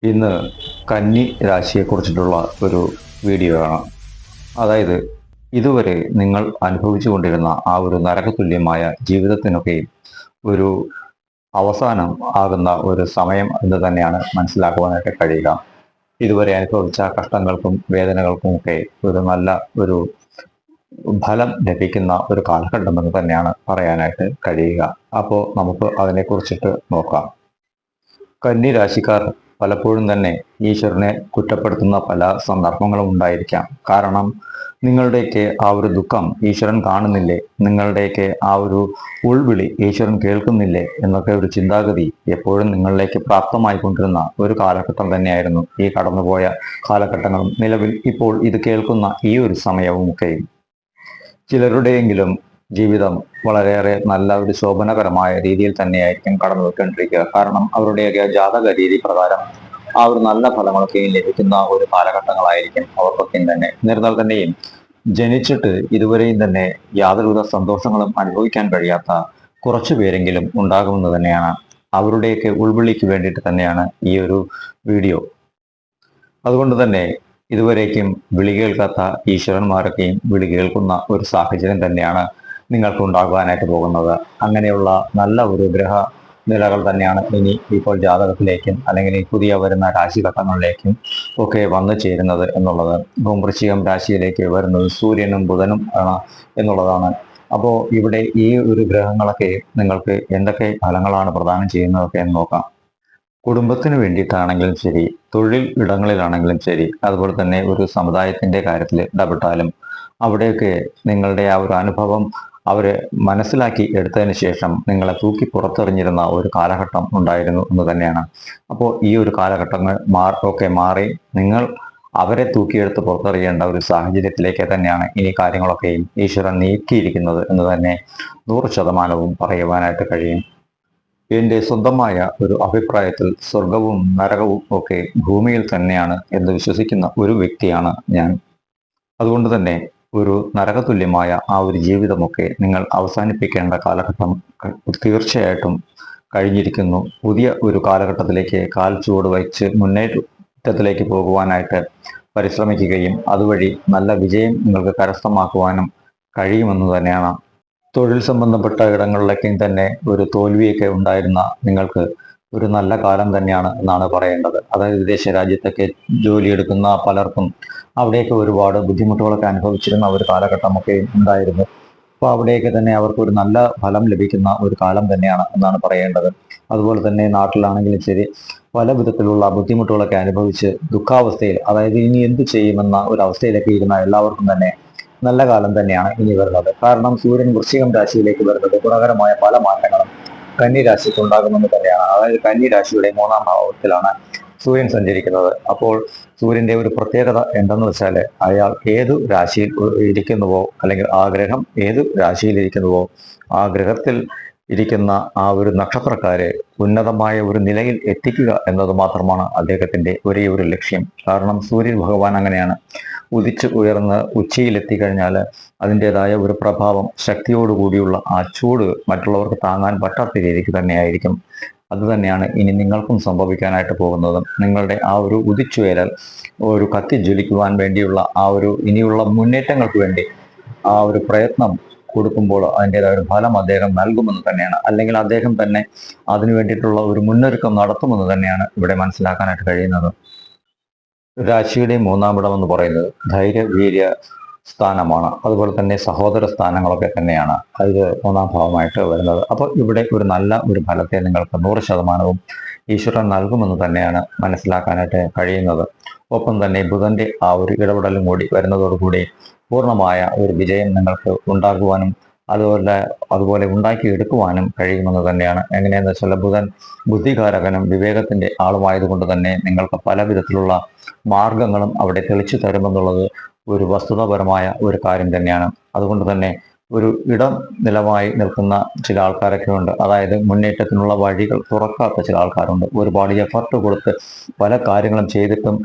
ഇന്ന് കന്നി രാശിയെക്കുറിച്ചിട്ടുള്ള ഒരു വീഡിയോ ആണ്. അതായത് ഇതുവരെ നിങ്ങൾ അനുഭവിച്ചു കൊണ്ടിരുന്ന ആ ഒരു നരകതുല്യമായ ജീവിതത്തിനൊക്കെ ഒരു അവസാനം ആകുന്ന ഒരു സമയം എന്ന് തന്നെയാണ് മനസ്സിലാക്കുവാനായിട്ട് കഴിയുക. ഇതുവരെ അനുഭവിച്ച കഷ്ടങ്ങൾക്കും വേദനകൾക്കും ഒക്കെ ഒരു നല്ല ഒരു ഫലം ലഭിക്കുന്ന ഒരു കാലഘട്ടം എന്ന് തന്നെയാണ് പറയാനായിട്ട് കഴിയുക. അപ്പോൾ നമുക്ക് അതിനെക്കുറിച്ചിട്ട് നോക്കാം. കന്നി രാശിക്കാർ പലപ്പോഴും തന്നെ ഈശ്വരനെ കുറ്റപ്പെടുത്തുന്ന പല സന്ദർഭങ്ങളും ഉണ്ടായിരിക്കാം. കാരണം നിങ്ങളുടെയൊക്കെ ആ ഒരു ദുഃഖം ഈശ്വരൻ കാണുന്നില്ലേ, നിങ്ങളുടെയൊക്കെ ആ ഒരു ഉൾവിളി ഈശ്വരൻ കേൾക്കുന്നില്ലേ എന്നൊക്കെ ഒരു ചിന്താഗതി എപ്പോഴും നിങ്ങളിലേക്ക് പ്രാപ്തമായിക്കൊണ്ടിരുന്ന ഒരു കാലഘട്ടം തന്നെയായിരുന്നു ഈ കടന്നുപോയ കാലഘട്ടങ്ങളും നിലവിൽ ഇപ്പോൾ ഇത് കേൾക്കുന്ന ഈ ഒരു സമയവും ഒക്കെയും. ചിലരുടെയെങ്കിലും ജീവിതം വളരെയേറെ നല്ല ഒരു ശോഭനകരമായ രീതിയിൽ തന്നെയായിരിക്കും കടന്നു പോയിക്കൊണ്ടിരിക്കുക. കാരണം അവരുടെയൊക്കെ ജാതക രീതി പ്രകാരം ആ ഒരു നല്ല ഫലങ്ങളൊക്കെ ലഭിക്കുന്ന ഒരു കാലഘട്ടങ്ങളായിരിക്കും അവർക്കൊക്കെ തന്നെ. എന്നിരുന്നാൽ തന്നെയും ജനിച്ചിട്ട് ഇതുവരെയും തന്നെ യാതൊരുവിധ സന്തോഷങ്ങളും അനുഭവിക്കാൻ കഴിയാത്ത കുറച്ചു പേരെങ്കിലും ഉണ്ടാകുമെന്ന് തന്നെയാണ്, അവരുടെയൊക്കെ ഉൾവിളിക്ക് വേണ്ടിയിട്ട് തന്നെയാണ് ഈ ഒരു വീഡിയോ. അതുകൊണ്ട് തന്നെ ഇതുവരേക്കും വിളി കേൾക്കാത്ത ഈശ്വരന്മാരൊക്കെയും വിളി കേൾക്കുന്ന ഒരു സാഹചര്യം തന്നെയാണ് നിങ്ങൾക്ക് ഉണ്ടാകുവാനായിട്ട് പോകുന്നത്. അങ്ങനെയുള്ള നല്ല ഒരു ഗ്രഹ നിലകൾ തന്നെയാണ് ഇനി ഇപ്പോൾ ജാതകത്തിലേക്കും അല്ലെങ്കിൽ ഈ പുതിയ വരുന്ന രാശിഘട്ടങ്ങളിലേക്കും ഒക്കെ വന്നു ചേരുന്നത് എന്നുള്ളത്. ഇപ്പം വൃശ്ചികം രാശിയിലേക്ക് വരുന്നത് സൂര്യനും ബുധനും ആണ് എന്നുള്ളതാണ്. അപ്പോൾ ഇവിടെ ഈ ഒരു ഗ്രഹങ്ങളൊക്കെ നിങ്ങൾക്ക് എന്തൊക്കെ ഫലങ്ങളാണ് പ്രദാനം ചെയ്യുന്നതൊക്കെ എന്ന് നോക്കാം. കുടുംബത്തിന് വേണ്ടിയിട്ടാണെങ്കിലും ശരി, തൊഴിൽ ഇടങ്ങളിലാണെങ്കിലും ശരി, അതുപോലെ തന്നെ ഒരു സമുദായത്തിന്റെ കാര്യത്തിൽ ഇടപെട്ടാലും അവിടെയൊക്കെ നിങ്ങളുടെ ആ ഒരു അനുഭവം അവര് മനസ്സിലാക്കി എടുത്തതിന് ശേഷം നിങ്ങളെ തൂക്കി പുറത്തെറിഞ്ഞിരുന്ന ഒരു കാലഘട്ടം ഉണ്ടായിരുന്നു എന്ന് തന്നെയാണ്. അപ്പോൾ ഈ ഒരു കാലഘട്ടങ്ങൾ ഒക്കെ മാറി നിങ്ങൾ അവരെ തൂക്കിയെടുത്ത് പുറത്തെറിയേണ്ട ഒരു സാഹചര്യത്തിലേക്ക് തന്നെയാണ് ഇനി കാര്യങ്ങളൊക്കെയും ഈശ്വരൻ നീക്കിയിരിക്കുന്നത് എന്ന് തന്നെ 100% പറയുവാനായിട്ട് കഴിയും. എന്റെ സ്വന്തമായ ഒരു അഭിപ്രായത്തിൽ സ്വർഗവും നരകവും ഒക്കെ ഭൂമിയിൽ തന്നെയാണ് എന്ന് വിശ്വസിക്കുന്ന ഒരു വ്യക്തിയാണ് ഞാൻ. അതുകൊണ്ട് തന്നെ ഒരു നരകതുല്യമായ ആ ഒരു ജീവിതമൊക്കെ നിങ്ങൾ അവസാനിപ്പിക്കേണ്ട കാലഘട്ടം തീർച്ചയായിട്ടും കഴിഞ്ഞിരിക്കുന്നു. പുതിയ ഒരു കാലഘട്ടത്തിലേക്ക് കാൽ ചുവട് വച്ച് മുന്നേറ്റത്തിലേക്ക് പോകുവാനായിട്ട് പരിശ്രമിക്കുകയും അതുവഴി നല്ല വിജയം നിങ്ങൾക്ക് കരസ്ഥമാക്കുവാനും കഴിയുമെന്ന് തന്നെയാണ്. തൊഴിൽ സംബന്ധപ്പെട്ട ഇടങ്ങളിലൊക്കെയും തന്നെ ഒരു തോൽവിയൊക്കെ ഉണ്ടായിരുന്ന നിങ്ങൾക്ക് ഒരു നല്ല കാലം തന്നെയാണ് എന്നാണ് പറയേണ്ടത്. അതായത് വിദേശ രാജ്യത്തൊക്കെ ജോലിയെടുക്കുന്ന പലർക്കും അവിടെയൊക്കെ ഒരുപാട് ബുദ്ധിമുട്ടുകളൊക്കെ അനുഭവിച്ചിരുന്ന ഒരു കാലഘട്ടമൊക്കെ ഉണ്ടായിരുന്നു. അപ്പോൾ അവിടെയൊക്കെ തന്നെ അവർക്ക് ഒരു നല്ല ഫലം ലഭിക്കുന്ന ഒരു കാലം തന്നെയാണ് എന്നാണ് പറയേണ്ടത്. അതുപോലെ തന്നെ നാട്ടിലാണെങ്കിലും ശരി, പല വിധത്തിലുള്ള ബുദ്ധിമുട്ടുകളൊക്കെ അനുഭവിച്ച് ദുഃഖാവസ്ഥയിൽ, അതായത് ഇനി എന്ത് ചെയ്യുമെന്ന ഒരു അവസ്ഥയിലൊക്കെ ഇരുന്ന എല്ലാവർക്കും തന്നെ നല്ല കാലം തന്നെയാണ് ഇനി വരുന്നത്. കാരണം സൂര്യൻ വൃശ്ചികം രാശിയിലേക്ക് വരുന്നത് ഗുണകരമായ പല മാറ്റങ്ങളും കന്നി രാശിക്ക് ഉണ്ടാകുമെന്ന് തന്നെയാണ്. അതായത് കന്നി രാശിയുടെ 3-ാം ഭാവത്തിലാണ് സൂര്യൻ സഞ്ചരിക്കുന്നത്. അപ്പോൾ സൂര്യന്റെ ഒരു പ്രത്യേകത എന്തെന്ന് വെച്ചാൽ അയാൾ ഏതു രാശിയിൽ ഇരിക്കുന്നുവോ, അല്ലെങ്കിൽ ആ ഗ്രഹം ഏതു രാശിയിൽ ഇരിക്കുന്നുവോ ആ ഗ്രഹത്തിൽ ഇരിക്കുന്ന ആ ഒരു നക്ഷത്രക്കാരെ ഉന്നതമായ ഒരു നിലയിൽ എത്തിക്കുക എന്നത് മാത്രമാണ് അദ്ദേഹത്തിന്റെ ഒരേ ഒരു ലക്ഷ്യം. കാരണം സൂര്യൻ ഭഗവാൻ അങ്ങനെയാണ്. ഉദിച്ച് ഉയർന്ന് ഉച്ചയിലെത്തിക്കഴിഞ്ഞാൽ അതിൻ്റെതായ ഒരു പ്രഭാവം, ശക്തിയോടുകൂടിയുള്ള ആ ചൂട് മറ്റുള്ളവർക്ക് താങ്ങാൻ പറ്റാത്ത രീതിക്ക് തന്നെയായിരിക്കും. അത് തന്നെയാണ് ഇനി നിങ്ങൾക്കും സംഭവിക്കാനായിട്ട് പോകുന്നത്. നിങ്ങളുടെ ആ ഒരു ഉദിച്ചുയരൽ ഒരു കത്തി ജ്വലിക്കുവാൻ വേണ്ടിയുള്ള ആ ഒരു ഇനിയുള്ള മുന്നേറ്റങ്ങൾക്ക് വേണ്ടി ആ ഒരു പ്രയത്നം കൊടുക്കുമ്പോൾ അതിൻ്റെതായ ഒരു ഫലം അദ്ദേഹം നൽകുമെന്ന് തന്നെയാണ്, അല്ലെങ്കിൽ അദ്ദേഹം തന്നെ അതിനു വേണ്ടിയിട്ടുള്ള ഒരു മുന്നൊരുക്കം നടത്തുമെന്ന് തന്നെയാണ് ഇവിടെ മനസ്സിലാക്കാനായിട്ട് കഴിയുന്നത്. രാശിയുടെ 3-ാം ഇടം എന്ന് പറയുന്നത് ധൈര്യ വീര്യ സ്ഥാനമാണ്. അതുപോലെ തന്നെ സഹോദര സ്ഥാനങ്ങളൊക്കെ തന്നെയാണ് ഇത് 3-ാം ഭാവമായിട്ട് വരുന്നത്. അപ്പോൾ ഇവിടെ ഒരു നല്ല ഒരു ഫലത്തെ നിങ്ങൾക്ക് 100% ഈശ്വരൻ നൽകുമെന്ന് തന്നെയാണ് മനസ്സിലാക്കാനായിട്ട് കഴിയുന്നത്. ഒപ്പം തന്നെ ബുധന്റെ ആ ഒരു ഇടപെടലും കൂടി വരുന്നതോടുകൂടി പൂർണ്ണമായ ഒരു വിജയം നിങ്ങൾക്ക് ഉണ്ടാകുവാനും അതുപോലെ ഉണ്ടാക്കിയെടുക്കുവാനും കഴിയുമെന്ന് തന്നെയാണ്. എങ്ങനെയെന്ന് വെച്ചാൽ ബുധൻ ബുദ്ധികാരകനും വിവേകത്തിന്റെ ആളുമായതുകൊണ്ട് തന്നെ നിങ്ങൾക്ക് പല വിധത്തിലുള്ള മാർഗങ്ങളും അവിടെ തെളിച്ചു തരുമെന്നുള്ളത് ഒരു വസ്തുതാപരമായ ഒരു കാര്യം തന്നെയാണ്. അതുകൊണ്ട് തന്നെ ഒരു ഇടം നിലമായി നിൽക്കുന്ന ചില ആൾക്കാരൊക്കെ ഉണ്ട്. അതായത് മുന്നേറ്റത്തിനുള്ള വഴികൾ തുറക്കാത്ത ചില ആൾക്കാരുണ്ട്. ഒരുപാട് എഫർട്ട് കൊടുത്ത് പല കാര്യങ്ങളും ചെയ്തിട്ടും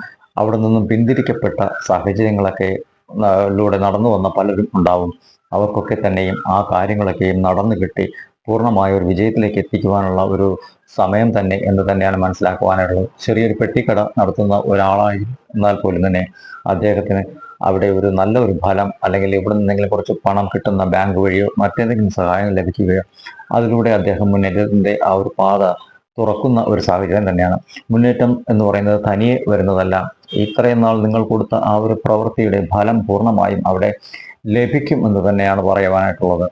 അവിടെ നിന്നും പിന്തിരിക്കപ്പെട്ട സാഹചര്യങ്ങളൊക്കെ ലൂടെ നടന്നു വന്ന പലരും ഉണ്ടാവും. അവർക്കൊക്കെ തന്നെയും ആ കാര്യങ്ങളൊക്കെയും നടന്നു കിട്ടി പൂർണ്ണമായ ഒരു വിജയത്തിലേക്ക് എത്തിക്കുവാനുള്ള ഒരു സമയം തന്നെ എന്ന് തന്നെയാണ് മനസ്സിലാക്കുവാനായിട്ടുള്ളത്. ചെറിയൊരു പെട്ടിക്കട നടത്തുന്ന ഒരാളായി എന്നാൽ പോലും തന്നെ അദ്ദേഹത്തിന് അവിടെ ഒരു നല്ല ഒരു ഫലം, അല്ലെങ്കിൽ ഇവിടെ നിന്നെങ്കിലും കുറച്ച് പണം കിട്ടുന്ന ബാങ്ക് വഴിയോ മറ്റേതെങ്കിലും സഹായം ലഭിക്കുകയോ അതിലൂടെ അദ്ദേഹം മുന്നേറ്റത്തിന്റെ ആ ഒരു പാത തുറക്കുന്ന ഒരു സാഹചര്യം തന്നെയാണ്. മുന്നേറ്റം എന്ന് പറയുന്നത് തനിയെ വരുന്നതല്ല. ഇത്രയും നാൾ നിങ്ങൾ കൊടുത്ത ആ ഒരു പ്രവൃത്തിയുടെ ഫലം പൂർണ്ണമായും അവിടെ ലഭിക്കും എന്ന് തന്നെയാണ് പറയുവാനായിട്ടുള്ളത്.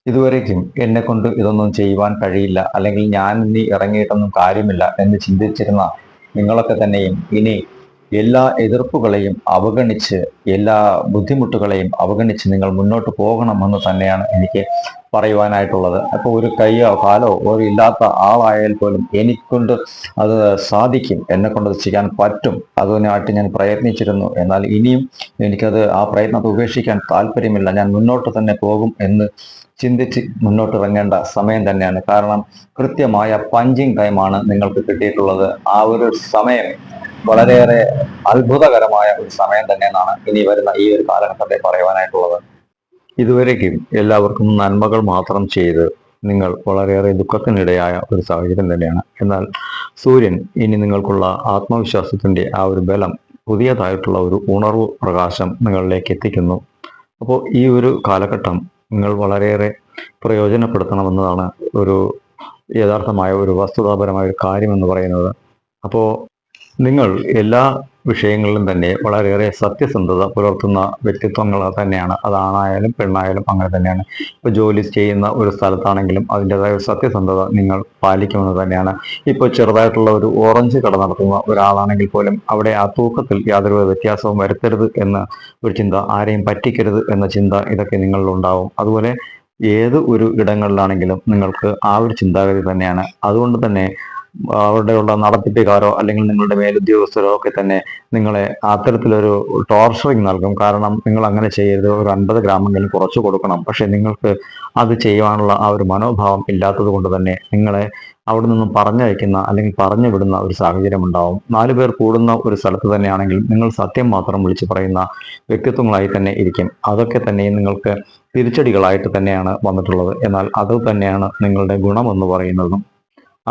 ഇതുവരേക്കും എന്നെ കൊണ്ട് ഇതൊന്നും ചെയ്യുവാൻ കഴിയില്ല, അല്ലെങ്കിൽ ഞാൻ ഇനി ഇറങ്ങിയിട്ടൊന്നും കാര്യമില്ല എന്ന് ചിന്തിച്ചിരുന്ന നിങ്ങളൊക്കെ തന്നെയും ഇനി എല്ലാ എതിർപ്പുകളെയും അവഗണിച്ച്, എല്ലാ ബുദ്ധിമുട്ടുകളെയും അവഗണിച്ച് നിങ്ങൾ മുന്നോട്ട് പോകണമെന്ന് തന്നെയാണ് എനിക്ക് പറയുവാനായിട്ടുള്ളത്. അപ്പോൾ ഒരു കൈയോ കാലോ ഒരു ഇല്ലാത്ത ആളായാൽ പോലും എനിക്കൊണ്ട് അത് സാധിക്കും, എന്നെ കൊണ്ട് അത് ചെയ്യാൻ പറ്റും, അതിനായിട്ട് ഞാൻ പ്രയത്നിച്ചിരുന്നു, എന്നാൽ ഇനിയും എനിക്കത് ആ പ്രയത്നത്തെ ഉപേക്ഷിക്കാൻ താല്പര്യമില്ല, ഞാൻ മുന്നോട്ട് തന്നെ പോകും എന്ന് ചിന്തിച്ച് മുന്നോട്ടിറങ്ങേണ്ട സമയം തന്നെയാണ്. കാരണം കൃത്യമായ പഞ്ചിങ് ടൈമാണ് നിങ്ങൾക്ക് കിട്ടിയിട്ടുള്ളത്. ആ ഒരു സമയം വളരെയേറെ അത്ഭുതകരമായ ഒരു സമയം തന്നെയെന്നാണ് ഇനി വരുന്ന ഈ ഒരു കാലഘട്ടത്തെ പറയുവാനായിട്ടുള്ളത്. ഇതുവരേക്കും എല്ലാവർക്കും നന്മകൾ മാത്രം ചെയ്ത് നിങ്ങൾ വളരെയേറെ ദുഃഖത്തിനിടയായ ഒരു സാഹചര്യം തന്നെയാണ്. എന്നാൽ സൂര്യൻ ഇനി നിങ്ങൾക്കുള്ള ആത്മവിശ്വാസത്തിന്റെ ആ ഒരു ബലം, പുതിയതായിട്ടുള്ള ഒരു ഉണർവ് പ്രകാശം നിങ്ങളിലേക്ക് എത്തിക്കുന്നു. അപ്പോൾ ഈ ഒരു കാലഘട്ടം നിങ്ങൾ വളരെയേറെ പ്രയോജനപ്പെടുത്തണമെന്നതാണ് ഒരു യഥാർത്ഥമായ ഒരു വസ്തുതാപരമായ ഒരു കാര്യം എന്ന് പറയുന്നത്. അപ്പോൾ നിങ്ങൾ എല്ലാ വിഷയങ്ങളിലും തന്നെ വളരെയേറെ സത്യസന്ധത പുലർത്തുന്ന വ്യക്തിത്വങ്ങൾ തന്നെയാണ്. അതാണായാലും പെണ്ണായാലും അങ്ങനെ തന്നെയാണ്. ഇപ്പോൾ ജോലി ചെയ്യുന്ന ഒരു സ്ഥലത്താണെങ്കിലും അതിൻ്റെതായ ഒരു സത്യസന്ധത നിങ്ങൾ പാലിക്കുമെന്ന് തന്നെയാണ്. ഇപ്പോൾ ചെറുതായിട്ടുള്ള ഒരു ഓറഞ്ച് കട നടത്തുന്ന ഒരാളാണെങ്കിൽ പോലും അവിടെ ആ തൂക്കത്തിൽ യാതൊരു വ്യത്യാസവും വരുത്തരുത് എന്ന ഒരു ചിന്ത, ആരെയും പറ്റിക്കരുത് എന്ന ചിന്ത, ഇതൊക്കെ നിങ്ങളിലുണ്ടാവും. അതുപോലെ ഏത് ഒരു ഇടങ്ങളിലാണെങ്കിലും നിങ്ങൾക്ക് ആ ഒരു ചിന്താഗതി തന്നെയാണ്. അതുകൊണ്ട് തന്നെ അവിടെയുള്ള നടത്തിപ്പുകാരോ അല്ലെങ്കിൽ നിങ്ങളുടെ മേലുദ്യോഗസ്ഥരോ ഒക്കെ തന്നെ നിങ്ങളെ അത്തരത്തിലൊരു ടോർച്ചറിങ് നൽകും. കാരണം നിങ്ങൾ അങ്ങനെ ചെയ്യരുത്, ഒരു 50 ഗ്രാമെങ്കിലും കുറച്ചു കൊടുക്കണം. പക്ഷെ നിങ്ങൾക്ക് അത് ചെയ്യുവാനുള്ള ആ ഒരു മനോഭാവം ഇല്ലാത്തത് കൊണ്ട് തന്നെ നിങ്ങളെ അവിടെ നിന്നും പറഞ്ഞയക്കുന്ന അല്ലെങ്കിൽ പറഞ്ഞു വിടുന്ന ഒരു സാഹചര്യം ഉണ്ടാവും. 4 പേർ കൂടുന്ന ഒരു സ്ഥലത്ത് തന്നെയാണെങ്കിൽ നിങ്ങൾ സത്യം മാത്രം വിളിച്ചു പറയുന്ന വ്യക്തിത്വങ്ങളായി തന്നെ ഇരിക്കും. അതൊക്കെ തന്നെ നിങ്ങൾക്ക് തിരിച്ചടികളായിട്ട് തന്നെയാണ് വന്നിട്ടുള്ളത്. എന്നാൽ അത് തന്നെയാണ് നിങ്ങളുടെ ഗുണമെന്ന് പറയുന്നതും.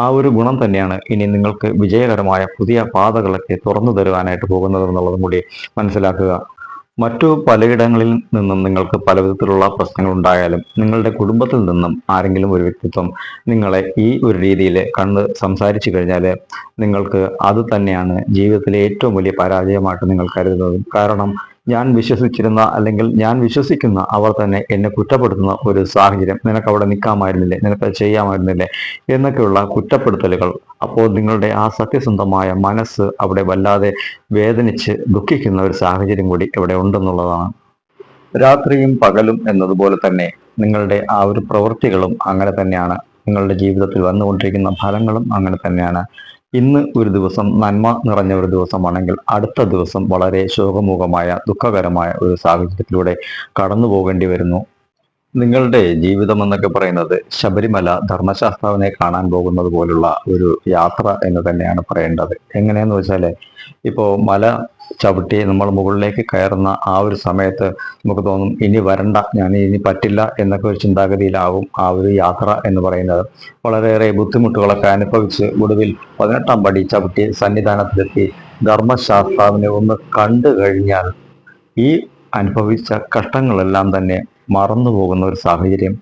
ആ ഒരു ഗുണം തന്നെയാണ് ഇനി നിങ്ങൾക്ക് വിജയകരമായ പുതിയ പാതകളൊക്കെ തുറന്നു തരുവാനായിട്ട് പോകുന്നത് എന്നുള്ളതും കൂടി മനസ്സിലാക്കുക. മറ്റു പലയിടങ്ങളിൽ നിന്നും നിങ്ങൾക്ക് പല വിധത്തിലുള്ള പ്രശ്നങ്ങൾ ഉണ്ടായാലും നിങ്ങളുടെ കുടുംബത്തിൽ നിന്നും ആരെങ്കിലും ഒരു വ്യക്തിത്വം നിങ്ങളെ ഈ ഒരു രീതിയിൽ കണ്ട് സംസാരിച്ചു കഴിഞ്ഞാൽ നിങ്ങൾക്ക് അത് തന്നെയാണ് ജീവിതത്തിലെ ഏറ്റവും വലിയ പരാജയമായിട്ട് നിങ്ങൾ കരുതുന്നത്. കാരണം ഞാൻ വിശ്വസിച്ചിരുന്ന അല്ലെങ്കിൽ ഞാൻ വിശ്വസിക്കുന്ന അവർ തന്നെ എന്നെ കുറ്റപ്പെടുത്തുന്ന ഒരു സാഹചര്യം, നിനക്ക് അവിടെ നിൽക്കാമായിരുന്നില്ലേ, നിനക്ക് ചെയ്യാമായിരുന്നില്ലേ എന്നൊക്കെയുള്ള കുറ്റപ്പെടുത്തലുകൾ. അപ്പോൾ നിങ്ങളുടെ ആ സത്യസന്ധമായ മനസ്സ് അവിടെ വല്ലാതെ വേദനിച്ച് ദുഃഖിക്കുന്ന ഒരു സാഹചര്യം കൂടി ഇവിടെ ഉണ്ടെന്നുള്ളതാണ്. രാത്രിയും പകലും എന്നതുപോലെ തന്നെ നിങ്ങളുടെ ആ ഒരു പ്രവൃത്തികളും അങ്ങനെ തന്നെയാണ്. നിങ്ങളുടെ ജീവിതത്തിൽ വന്നുകൊണ്ടിരിക്കുന്ന ഫലങ്ങളും അങ്ങനെ തന്നെയാണ്. ഇന്ന് ഒരു ദിവസം നന്മ നിറഞ്ഞ ഒരു ദിവസമാണെങ്കിൽ അടുത്ത ദിവസം വളരെ ശോകമുഖമായ ദുഃഖകരമായ ഒരു സാഹചര്യത്തിലൂടെ കടന്നു പോകേണ്ടി വരുന്നു. നിങ്ങളുടെ ജീവിതം എന്നൊക്കെ പറയുന്നത് ശബരിമല ധർമ്മശാസ്താവിനെ കാണാൻ പോകുന്നത് പോലുള്ള ഒരു യാത്ര എന്ന് തന്നെയാണ് പറയേണ്ടത്. എങ്ങനെയെന്ന് വെച്ചാൽ ഇപ്പോൾ മല ചവിട്ടി നമ്മൾ മുകളിലേക്ക് കയറുന്ന ആ ഒരു സമയത്ത് നമുക്ക് തോന്നും ഇനി വരണ്ട, ഞാൻ ഇനി പറ്റില്ല എന്നൊക്കെ ഒരു ചിന്താഗതിയിലാവും ആ ഒരു യാത്ര എന്ന് പറയുന്നത്. വളരെയേറെ ബുദ്ധിമുട്ടുകളൊക്കെ അനുഭവിച്ച് ഒടുവിൽ 18ാം പടി ചവിട്ടി സന്നിധാനത്തിലെത്തി ധർമ്മശാസ്താവിനെ ഒന്ന് കണ്ടു കഴിഞ്ഞാൽ ഈ അനുഭവിച്ച കഷ്ടങ്ങളെല്ലാം തന്നെ മറന്നു പോകുന്ന ഒരു സാഹചര്യം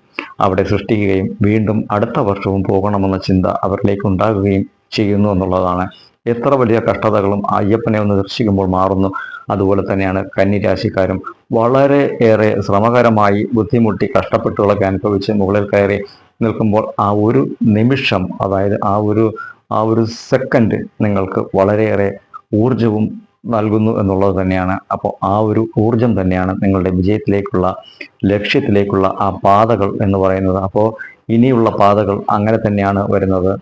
അവിടെ സൃഷ്ടിക്കുകയും വീണ്ടും അടുത്ത വർഷവും പോകണമെന്ന ചിന്ത അവരിലേക്ക് ഉണ്ടാകുകയും ചെയ്യുന്നു എന്നുള്ളതാണ്. എത്ര വലിയ കഷ്ടതകളും അയ്യപ്പനെ ഒന്ന് ദർശിക്കുമ്പോൾ മാറുന്നു. അതുപോലെ തന്നെയാണ് കന്നിരാശിക്കാരും വളരെ ഏറെ ശ്രമകരമായി ബുദ്ധിമുട്ടി കഷ്ടപ്പെട്ടുകളൊക്കെ അനുഭവിച്ച് മുകളിൽ കയറി നിൽക്കുമ്പോൾ ആ ഒരു നിമിഷം, അതായത് ആ ഒരു സെക്കൻഡ് നിങ്ങൾക്ക് വളരെയേറെ ഊർജവും നൽകുന്നു എന്നുള്ളത് തന്നെയാണ്. അപ്പോൾ ആ ഒരു ഊർജം തന്നെയാണ് നിങ്ങളുടെ വിജയത്തിലേക്കുള്ള, ലക്ഷ്യത്തിലേക്കുള്ള ആ പാതകൾ എന്ന് പറയുന്നത്. അപ്പോൾ ഇനിയുള്ള പാതകൾ അങ്ങനെ തന്നെയാണ് വരുന്നത്.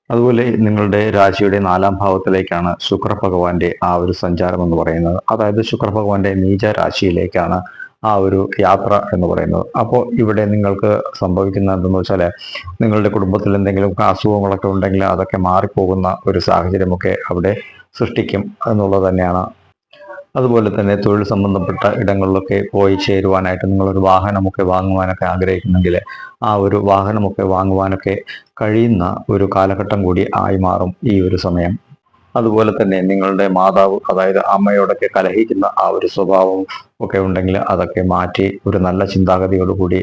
അതുപോലെ നിങ്ങളുടെ രാശിയുടെ 4ാം ഭാവത്തിലേക്കാണ് ശുക്രഭഗവാന്റെ ആ ഒരു സഞ്ചാരം എന്ന് പറയുന്നത്. അതായത് ശുക്രഭഗവാന്റെ നീച രാശിയിലേക്കാണ് ആ ഒരു യാത്ര എന്ന് പറയുന്നത്. അപ്പോൾ ഇവിടെ നിങ്ങൾക്ക് സംഭവിക്കുന്ന എന്തെന്ന് വെച്ചാൽ നിങ്ങളുടെ കുടുംബത്തിൽ എന്തെങ്കിലും അസുഖങ്ങളൊക്കെ ഉണ്ടെങ്കിൽ അതൊക്കെ മാറിപ്പോകുന്ന ഒരു സാഹചര്യമൊക്കെ അവിടെ സൃഷ്ടിക്കും എന്നുള്ളത് തന്നെയാണ്. അതുപോലെ തന്നെ തൊഴിൽ സംബന്ധപ്പെട്ട ഇടങ്ങളിലൊക്കെ പോയി ചേരുവാനായിട്ട് നിങ്ങളൊരു വാഹനമൊക്കെ വാങ്ങുവാനൊക്കെ ആഗ്രഹിക്കുന്നെങ്കിൽ ആ ഒരു വാഹനമൊക്കെ വാങ്ങുവാനൊക്കെ കഴിയുന്ന ഒരു കാലഘട്ടം കൂടി ആയി മാറും ഈ ഒരു സമയം. അതുപോലെ തന്നെ നിങ്ങളുടെ മാതാവ്, അതായത് അമ്മയോടൊക്കെ കലഹിക്കുന്ന ആ ഒരു സ്വഭാവം ഒക്കെ ഉണ്ടെങ്കിൽ അതൊക്കെ മാറ്റി ഒരു നല്ല ചിന്താഗതിയോടുകൂടി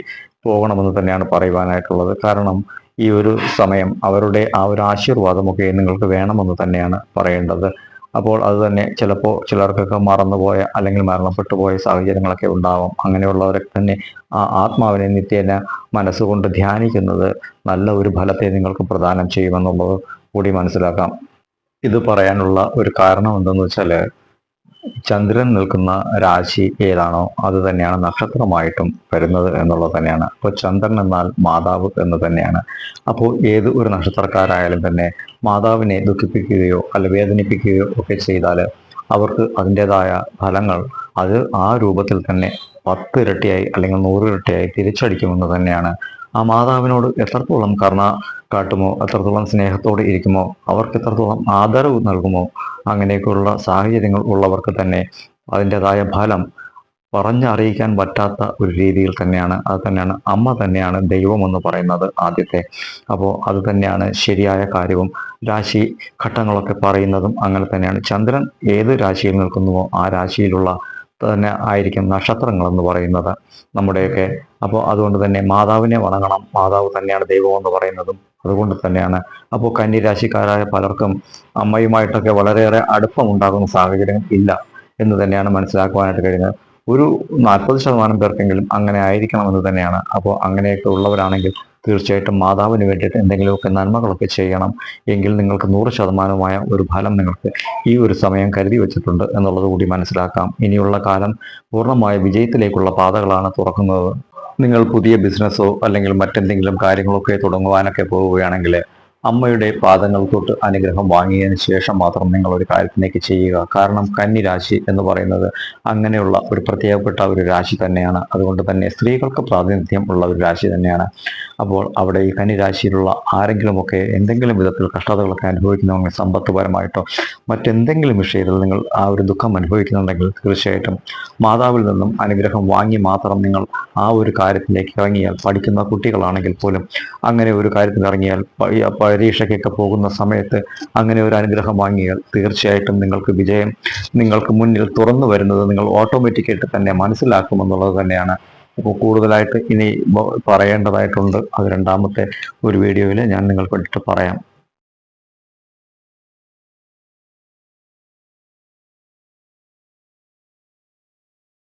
പോകണമെന്ന് തന്നെയാണ് പറയുവാനായിട്ടുള്ളത്. കാരണം ഈ ഒരു സമയം അവരുടെ ആ ഒരു ആശീർവാദമൊക്കെ നിങ്ങൾക്ക് വേണമെന്ന് തന്നെയാണ് പറയേണ്ടത്. അപ്പോൾ അത് തന്നെ ചിലപ്പോൾ ചിലർക്കൊക്കെ മറന്നുപോയ അല്ലെങ്കിൽ മരണപ്പെട്ടു പോയ സാഹചര്യങ്ങളൊക്കെ ഉണ്ടാവാം. അങ്ങനെയുള്ളവരൊക്കെ തന്നെ ആ ആത്മാവിനെ നിത്യേന മനസ്സുകൊണ്ട് ധ്യാനിക്കുന്നത് നല്ല ഒരു ഫലത്തെ നിങ്ങൾക്ക് പ്രദാനം ചെയ്യുമെന്നുള്ളത് കൂടി മനസ്സിലാക്കാം. ഇത് പറയാനുള്ള ഒരു കാരണം എന്തെന്ന് വെച്ചാൽ, ചന്ദ്രൻ നിൽക്കുന്ന രാശി ഏതാണോ അത് തന്നെയാണ് നക്ഷത്രമായിട്ടും വരുന്നത് എന്നുള്ളത് തന്നെയാണ്. അപ്പോൾ ചന്ദ്രൻ എന്നാൽ മാതാവ് എന്ന് തന്നെയാണ്. അപ്പോൾ ഏത് ഒരു നക്ഷത്രക്കാരായാലും തന്നെ മാതാവിനെ ദുഃഖിപ്പിക്കുകയോ അല്ല വേദനിപ്പിക്കുകയോ ഒക്കെ ചെയ്താൽ അവർക്ക് അതിൻ്റെതായ ഫലങ്ങൾ അത് ആ രൂപത്തിൽ തന്നെ 10 ഇരട്ടിയായി അല്ലെങ്കിൽ 100 ഇരട്ടിയായി തിരിച്ചടിക്കുമെന്ന് തന്നെയാണ്. ആ മാതാവിനോട് എത്രത്തോളം കരുണ കാട്ടുമോ, എത്രത്തോളം സ്നേഹത്തോടെ ഇരിക്കുമോ, അവർക്ക് എത്രത്തോളം ആദരവ് നൽകുമോ, അങ്ങനെയൊക്കെയുള്ള സാഹചര്യങ്ങൾ ഉള്ളവർക്ക് തന്നെ അതിൻ്റെതായ ഫലം പറഞ്ഞറിയിക്കാൻ പറ്റാത്ത ഒരു രീതിയിൽ തന്നെയാണ്. അത് തന്നെയാണ് അമ്മ തന്നെയാണ് ദൈവം എന്ന് പറയുന്നത് ആദ്യത്തെ. അപ്പോൾ അത് തന്നെയാണ് ശരിയായ കാര്യവും. രാശി ഘട്ടങ്ങളൊക്കെ പറയുന്നതും അങ്ങനെ തന്നെയാണ്. ചന്ദ്രൻ ഏത് രാശിയിൽ നിൽക്കുന്നുവോ ആ രാശിയിലുള്ള തന്നെ ആയിരിക്കും നക്ഷത്രങ്ങൾ എന്ന് പറയുന്നത് നമ്മുടെയൊക്കെ. അപ്പോൾ അതുകൊണ്ട് തന്നെ മാതാവിനെ വണങ്ങണം, മാതാവ് തന്നെയാണ് ദൈവം എന്ന് പറയുന്നതും അതുകൊണ്ട് തന്നെയാണ്. അപ്പോൾ കന്നി രാശിക്കാരായ പലർക്കും അമ്മയുമായിട്ടൊക്കെ വളരെയേറെ അടുപ്പമുണ്ടാകുന്ന സാഹചര്യം ഇല്ല എന്ന് തന്നെയാണ് മനസ്സിലാക്കുവാനായിട്ട് കഴിയുന്നത്. ഒരു 40% പേർക്കെങ്കിലും അങ്ങനെ ആയിരിക്കണമെന്ന് തന്നെയാണ്. അപ്പോൾ അങ്ങനെയൊക്കെ ഉള്ളവരാണെങ്കിൽ തീർച്ചയായിട്ടും മാതാവിന് വേണ്ടിയിട്ട് എന്തെങ്കിലുമൊക്കെ നന്മകളൊക്കെ ചെയ്യണം. എങ്കിൽ നിങ്ങൾക്ക് 100%മായ ഒരു ഫലം നിങ്ങൾക്ക് ഈ ഒരു സമയം കരുതി വെച്ചിട്ടുണ്ട് എന്നുള്ളത് കൂടി മനസ്സിലാക്കാം. ഇനിയുള്ള കാലം പൂർണ്ണമായ വിജയത്തിലേക്കുള്ള പാതകളാണ് തുറക്കുന്നത്. നിങ്ങൾ പുതിയ ബിസിനസ്സോ അല്ലെങ്കിൽ മറ്റെന്തെങ്കിലും കാര്യങ്ങളൊക്കെ തുടങ്ങുവാനൊക്കെ പോവുകയാണെങ്കിൽ അമ്മയുടെ പാദങ്ങൾ തൊട്ട് അനുഗ്രഹം വാങ്ങിയതിന് ശേഷം മാത്രം നിങ്ങൾ ഒരു കാര്യത്തിലേക്ക് ചെയ്യുക. കാരണം കന്നി രാശി എന്ന് പറയുന്നത് അങ്ങനെയുള്ള ഒരു പ്രത്യേകപ്പെട്ട ഒരു രാശി തന്നെയാണ്. അതുകൊണ്ട് തന്നെ സ്ത്രീകൾക്ക് പ്രാതിനിധ്യം ഉള്ള ഒരു രാശി തന്നെയാണ്. അപ്പോൾ അവിടെ ഈ കന്നി രാശിയിലുള്ള ആരെങ്കിലുമൊക്കെ എന്തെങ്കിലും വിധത്തിൽ കഷ്ടതകളൊക്കെ അനുഭവിക്കുന്നുണ്ടെങ്കിൽ, സമ്പത്തുപരമായിട്ടോ മറ്റെന്തെങ്കിലും വിഷയത്തിൽ നിങ്ങൾ ആ ഒരു ദുഃഖം അനുഭവിക്കുന്നുണ്ടെങ്കിൽ തീർച്ചയായിട്ടും മാതാവിൽ നിന്നും അനുഗ്രഹം വാങ്ങി മാത്രം നിങ്ങൾ ആ ഒരു കാര്യത്തിലേക്ക് ഇറങ്ങിയാൽ, പഠിക്കുന്ന കുട്ടികളാണെങ്കിൽ പോലും അങ്ങനെ ഒരു കാര്യത്തിൽ ഇറങ്ങിയാൽ, പരീക്ഷയ്ക്കൊക്കെ പോകുന്ന സമയത്ത് അങ്ങനെ ഒരു അനുഗ്രഹം വാങ്ങിയാൽ തീർച്ചയായിട്ടും നിങ്ങൾക്ക് വിജയം നിങ്ങൾക്ക് മുന്നിൽ തുറന്നു വരുന്നത് നിങ്ങൾ ഓട്ടോമാറ്റിക്കായിട്ട് തന്നെ മനസ്സിലാക്കുമെന്നുള്ളത് തന്നെയാണ്. അപ്പോൾ കൂടുതലായിട്ട് ഇനി പറയേണ്ടതായിട്ടുണ്ട്. അത് രണ്ടാമത്തെ ഒരു വീഡിയോയിൽ ഞാൻ നിങ്ങൾക്ക് വേണ്ടിയിട്ട് പറയാം.